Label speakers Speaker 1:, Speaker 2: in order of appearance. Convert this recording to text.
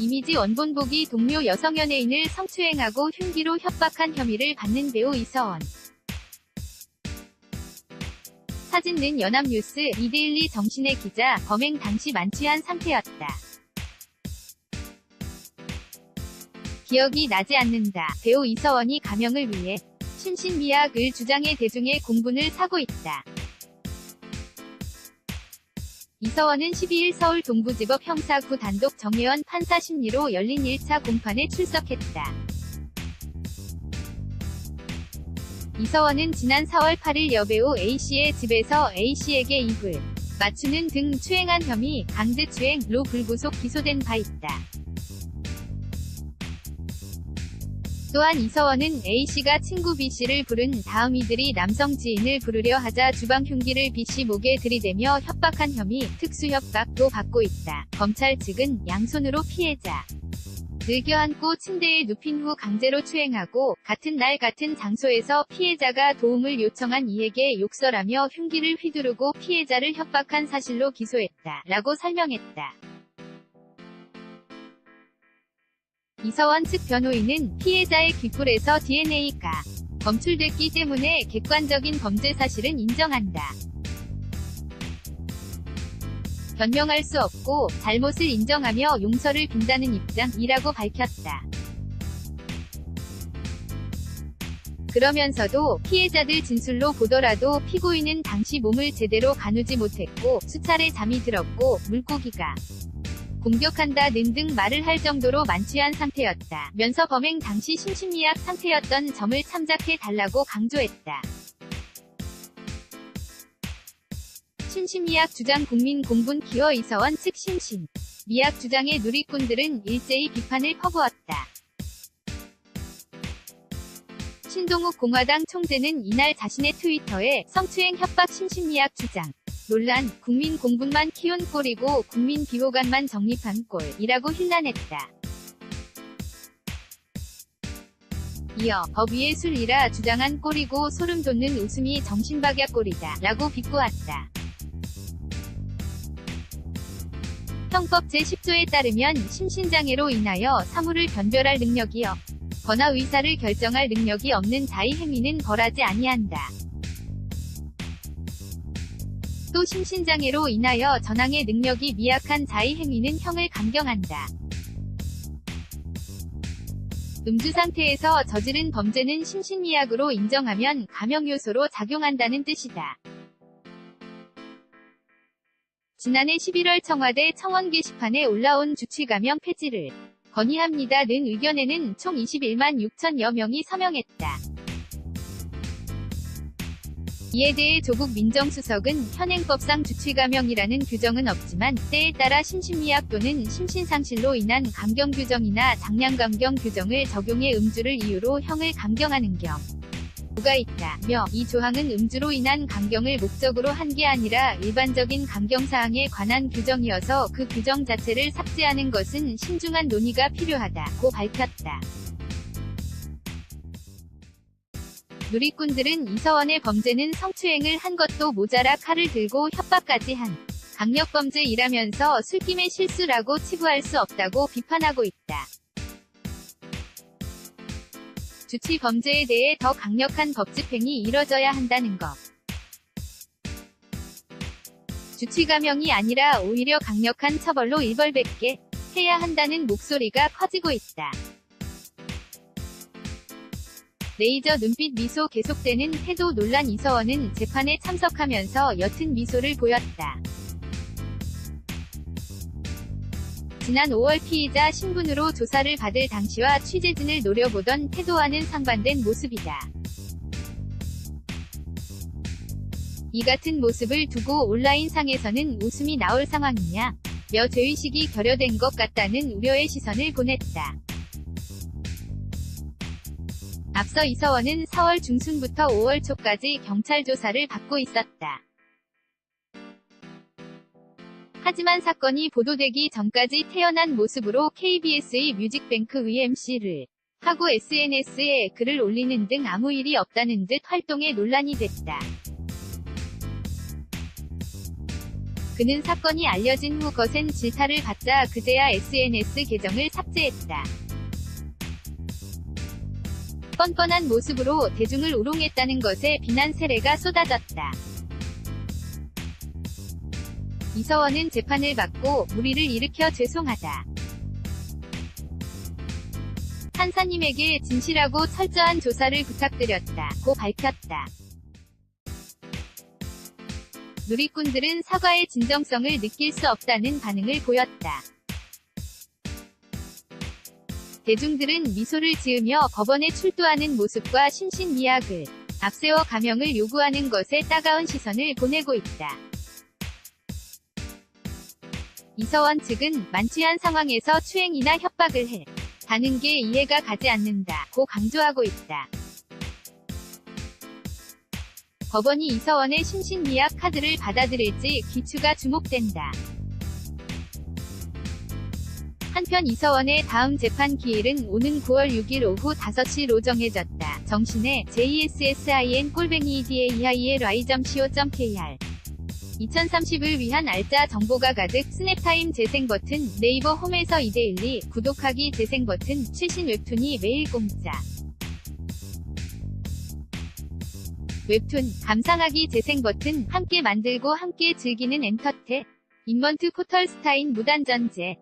Speaker 1: 이미지 원본보기 동료 여성 연예인을 성추행하고 흉기로 협박한 혐의를 받는 배우 이서원. 사진는 연합뉴스, 이데일리 정신의 기자, 범행 당시 만취한 상태였다. 기억이 나지 않는다. 배우 이서원이 가명을 위해 심신미약을 주장해 대중의 공분을 사고 있다. 이서원은 12일 서울 동부지법 형사9 단독 정혜원 판사 심리로 열린 1차 공판에 출석했다. 이서원은 지난 4월 8일 여배우 A씨의 집에서 A씨에게 입을 맞추는 등 추행한 혐의, 강제추행로 불구속 기소된 바 있다. 또한 이서원은 A씨가 친구 B씨를 부른 다음 이들이 남성 지인을 부르려 하자 주방 흉기를 B씨 목에 들이대며 협박한 혐의, 특수협박도 받고 있다. 검찰 측은 양손으로 피해자 를 껴안고 침대에 눕힌 후 강제로 추행하고 같은 날 같은 장소에서 피해자가 도움을 요청한 이에게 욕설하며 흉기를 휘두르고 피해자를 협박한 사실로 기소했다. 라고 설명했다. 이서원 측 변호인은 피해자의 귓불에서 DNA가 검출됐기 때문에 객관적인 범죄 사실은 인정한다. 변명할 수 없고 잘못을 인정하며 용서를 빈다는 입장이라고 밝혔다. 그러면서도 피해자들 진술로 보더라도 피고인은 당시 몸을 제대로 가누지 못했고 수차례 잠이 들었고 물고기가 공격한다는 등 말을 할 정도로 만취한 상태였다. 면서 범행 당시 심신미약 상태였던 점을 참작해 달라고 강조했다. 심신미약 주장 국민 공분 기워 이서원 측 심신미약 주장의 누리꾼들은 일제히 비판을 퍼부었다. 신동욱 공화당 총재는 이날 자신의 트위터에 성추행 협박 심신미약 주장 논란, 국민 공분만 키운 꼴이고 국민 비호감만 정립한 꼴이라고 힐난했다. 이어 법 위의 순리라 주장한 꼴이고 소름 돋는 웃음이 정신박약 꼴이다 라고 비꼬았다. 형법 제10조에 따르면 심신장애로 인하여 사물을 변별할 능력이 없거나 의사를 결정할 능력이 없는 자의 행위는 벌하지 아니한다. 또 심신장애로 인하여 전항의 능력이 미약한 자의 행위는 형을 감경한다. 음주 상태에서 저지른 범죄는 심신미약으로 인정하면 감형요소로 작용한다는 뜻이다. 지난해 11월 청와대 청원 게시판에 올라온 주치감형 폐지를 건의합니다는 의견에는 총 21만 6천여 명이 서명했다. 이에 대해 조국 민정수석은 현행법상 주치감형이라는 규정은 없지만 때에 따라 심신미약 또는 심신상실로 인한 감경 규정이나 장량감경 규정을 적용해 음주를 이유로 형을 감경하는 경우가 있다며 이 조항은 음주로 인한 감경을 목적으로 한 게 아니라 일반적인 감경사항에 관한 규정이어서 그 규정 자체를 삭제하는 것은 신중한 논의가 필요하다고 밝혔다. 누리꾼들은 이서원의 범죄는 성추행을 한 것도 모자라 칼을 들고 협박까지 한 강력범죄이라면서 술김의 실수라고 치부할 수 없다고 비판하고 있다. 주치 범죄에 대해 더 강력한 법 집행이 이뤄져야 한다는 것. 주치감형이 아니라 오히려 강력한 처벌로 일벌백계 해야 한다는 목소리가 커지고 있다. 레이저 눈빛 미소 계속되는 태도 논란 이서원은 재판에 참석하면서 옅은 미소를 보였다. 지난 5월 피의자 신분으로 조사를 받을 당시와 취재진을 노려보던 태도와는 상반된 모습이다. 이 같은 모습을 두고 온라인상에서는 웃음이 나올 상황이냐 며 죄의식이 결여된 것 같다는 우려의 시선을 보냈다. 앞서 이서원은 4월 중순부터 5월 초까지 경찰 조사를 받고 있었다. 하지만 사건이 보도되기 전까지 태연한 모습으로 KBS의 뮤직뱅크의 MC를 하고 SNS에 글을 올리는 등 아무 일이 없다는 듯 활동에 논란이 됐다. 그는 사건이 알려진 후 거센 질타를 받자 그제야 SNS 계정을 삭제했다. 뻔뻔한 모습으로 대중을 우롱했다는 것에 비난 세례가 쏟아졌다. 이서원은 재판을 받고 물의를 일으켜 죄송하다. 판사님에게 진실하고 철저한 조사를 부탁드렸다고 밝혔다. 누리꾼들은 사과의 진정성을 느낄 수 없다는 반응을 보였다. 대중들은 미소를 지으며 법원에 출두하는 모습과 신신미약을 앞세워 감형을 요구하는 것에 따가운 시선을 보내고 있다. 이서원 측은 만취한 상황에서 추행이나 협박을 해 다는 게 이해가 가지 않는다고 강조하고 있다. 법원이 이서원의 신신미약 카드를 받아들일지 귀추가 주목된다. 한편 이서원의 다음 재판 기일은 오는 9월 6일 오후 5시로 정해졌다. 정신의 JESSIN-DAILY.co.kr 2030을 위한 알짜 정보가 가득 스냅타임 재생 버튼 네이버 홈에서 2대1리 구독하기 재생 버튼 최신 웹툰이 매일 공짜 웹툰 감상하기 재생 버튼 함께 만들고 함께 즐기는 엔터테 인먼트 포털 스타인 무단전제